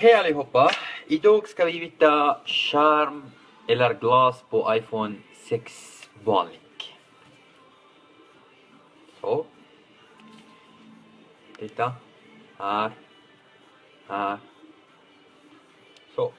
Hej allihopa! Idag ska vi vita skärm eller glas på iPhone 6 vanlig. Så. Titta. Här. Här. Så.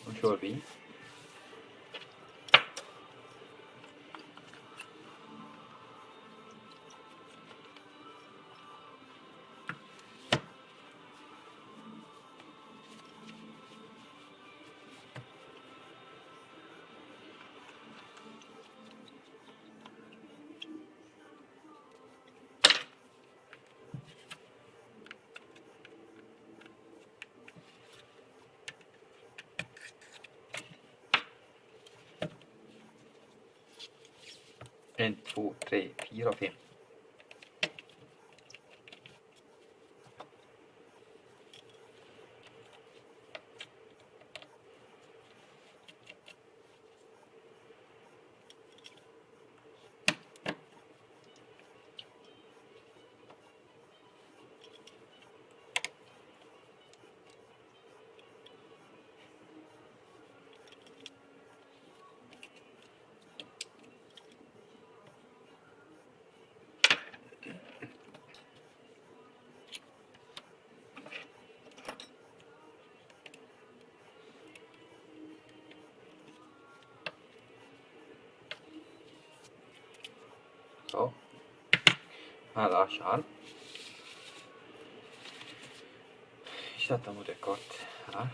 Nu kör vi. En, två, tre, fyra, fem. Så. Här är skärm. Vi sätter mot ett kort här.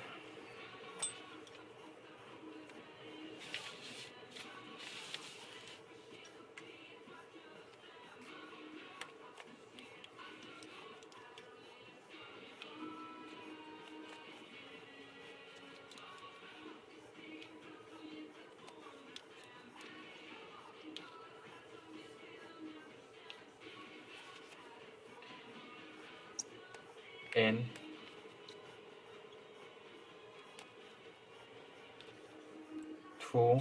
En. Två.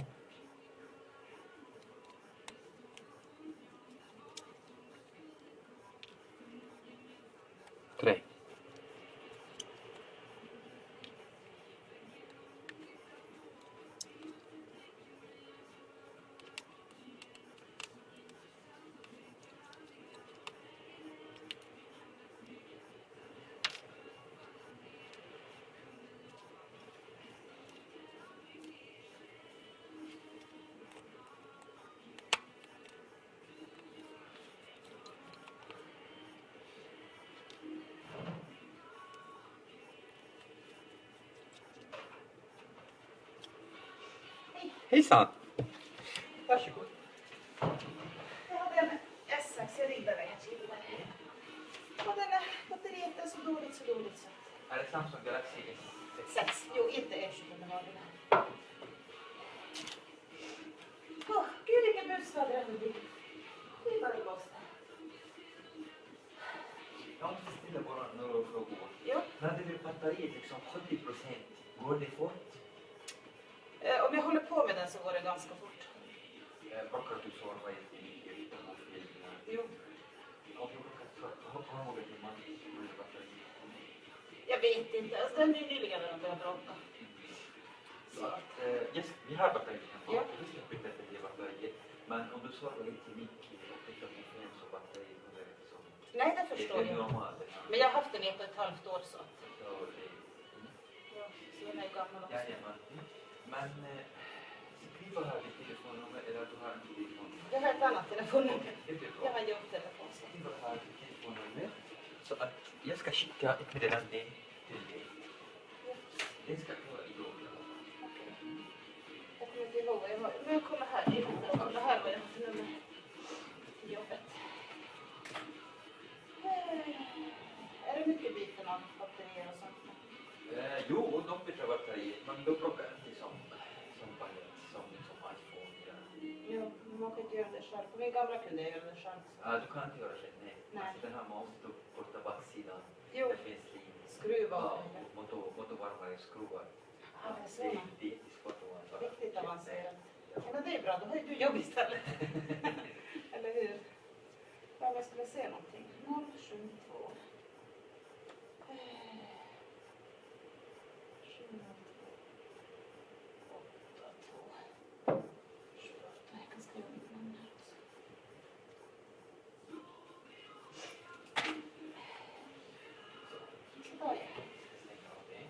Tre. Hejsan! Varsågod. Jag hade en S6, jag ribbade här tidigare. Och den här batteriet är så dåligt så. Är det Samsung Galaxy S6? 6, jo inte E20 men var det här. Åh, gud vilken busväder det blir. Det är bara blåst här. Jag måste ställa bara några frågor. Jo. När det blir batteriet liksom 70%, går det fort? Om jag håller på med den så går det ganska fort. Brukar du svarva jättemycket på filmerna? Jo. Om du brukar ha något till man blir batteriet? Jag vet inte, alltså den är nyligen när de började bråka. Så att, yes, vi har batteriet hemma. Ja. Vi ska byta till det batteriet. Men om du svarvar lite mycket och tittar på film så batteriet går det så. Nej, det förstår Det är jag. normalt. Men jag har haft den i 1,5 år så att. Så det, Ja, så den är gammal också. jajamän. Men skriva här ditt telefonnummer eller du har en telefon. Jag har ett annat telefonnummer. Det blir Jag bra. har jobbtelefon. Skriva här ditt telefonnummer. Så att jag ska skicka ett meddelande till dig. Det ska klara idag. Jag kommer inte ihåg vad jag har. Men jag kommer här. Jag kommer här vad jag har för nummer till jobbet. Är det mycket byten av batterier och sånt? Jo, de byter batteriet, men de brukar inte som iPhone. Ja. Jo, men man kan inte göra det själv. På min gamla kunde jag göra det själv. Du kan inte göra det, nej. Nej. Alltså, den här måste korta baksidan. Jo. Det finns Skruva och motorvarmare skruvar. Ja, det är så. Det är svårt att vara. Riktigt avancerat. Ja, men det är bra, då har ju du jobb istället. om jag skulle se någonting. 072. 702. 82. 28. Jag kan skriva mitt namn här också. Sådär. Stäng av det.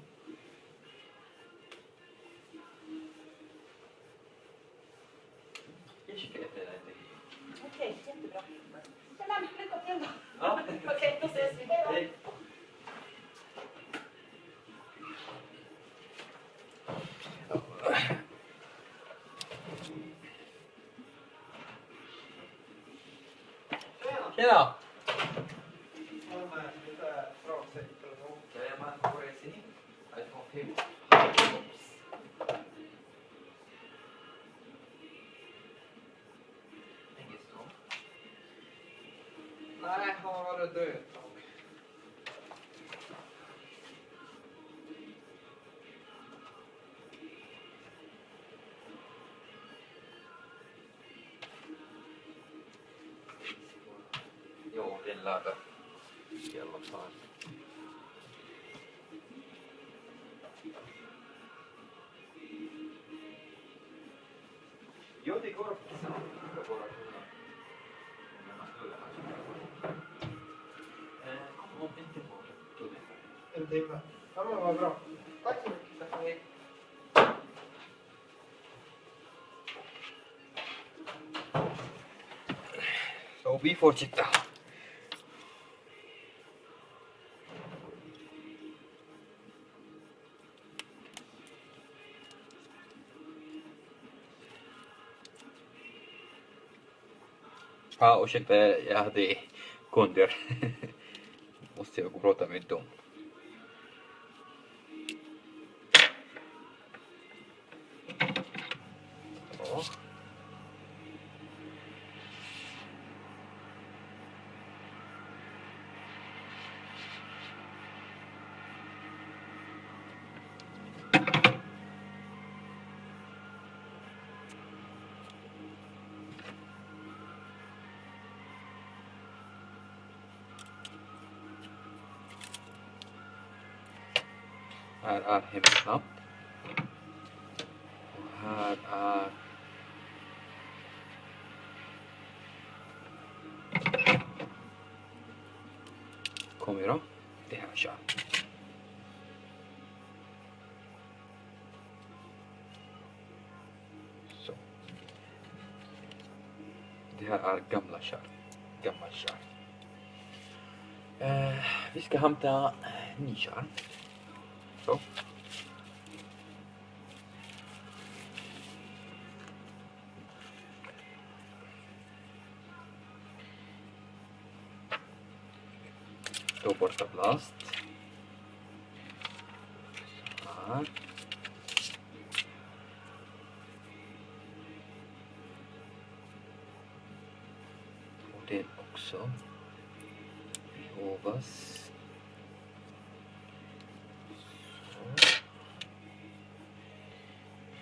Jessica är redan inte. Okej, jättebra. Men lycka till då. Ja. Okej, då ses vi. Hej då. Hej. Tjena! Jajamän, på racing. iPhone 5. Engelsson. Nej, han har varit död ett tag. Jo, den laddar i alla fall. Jo, det går att kissa. Jag bara kunna. Kom inte på det. En timme. Ja, men vad bra. Tack så mycket. Tack, hej. Så vi fortsätter. Ja, ursäkta, jag hade kunder. Måste jag prata med dem. Ja. Här är hemknapp. Och här är kamera. Det här kör. Så. Det här är gamla kör. Gammal kör. Vi ska hämta ny kör. Så. Då borsta plast. Så här. Och den också. Behövas.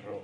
Bra.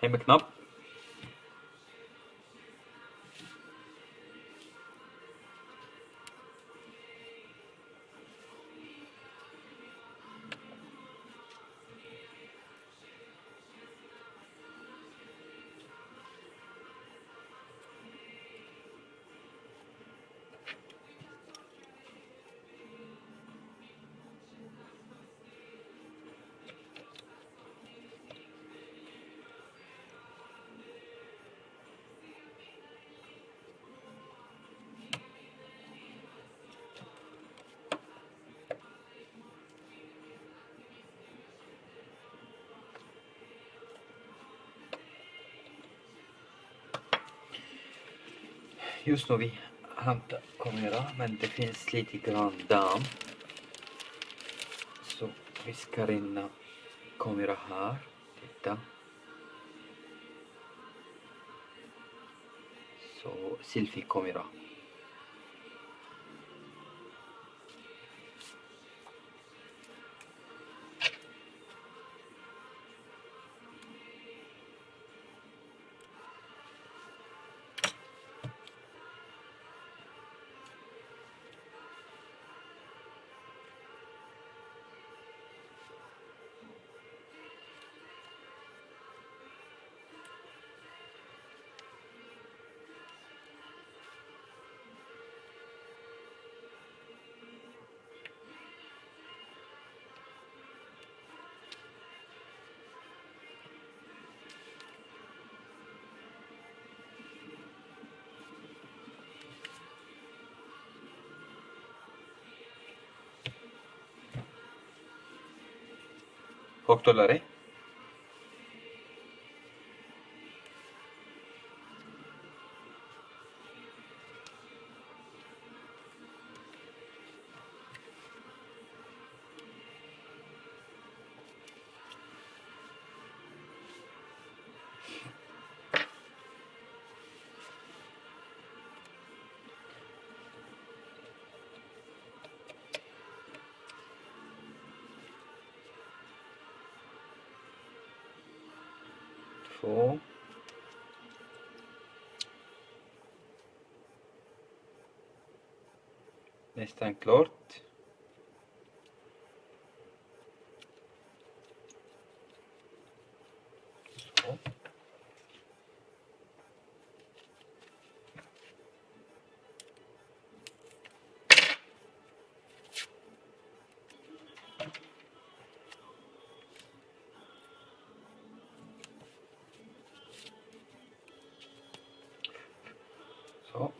Hemknapp. Just nu vi hämtar kamera, men det finns lite grann damm. Så vi ska rinna kamera här. Titta. Så selfie-kamera. $6. Två. Nästan klart. Så. Så.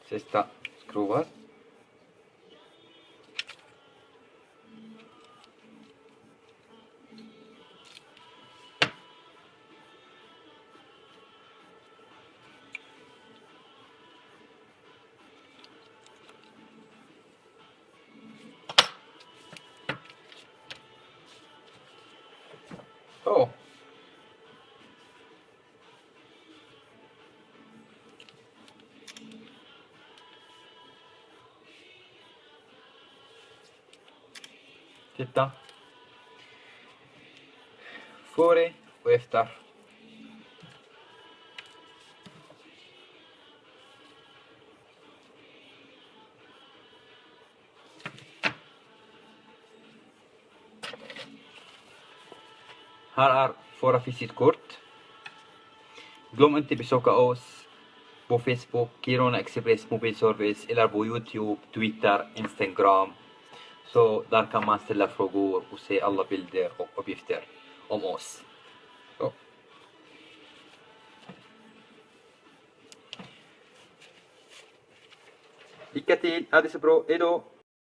Sista skruvar. Så. Titta. Före och efter. Här är våra visitkort. Glöm inte besöka oss på Facebook, Kiruna Express Mobilservice, eller på YouTube, Twitter, Instagram. Så där kan man ställa frågor och se alla bilder och uppgifter om oss. Så. Lycka till, ha det så bra, hejdå!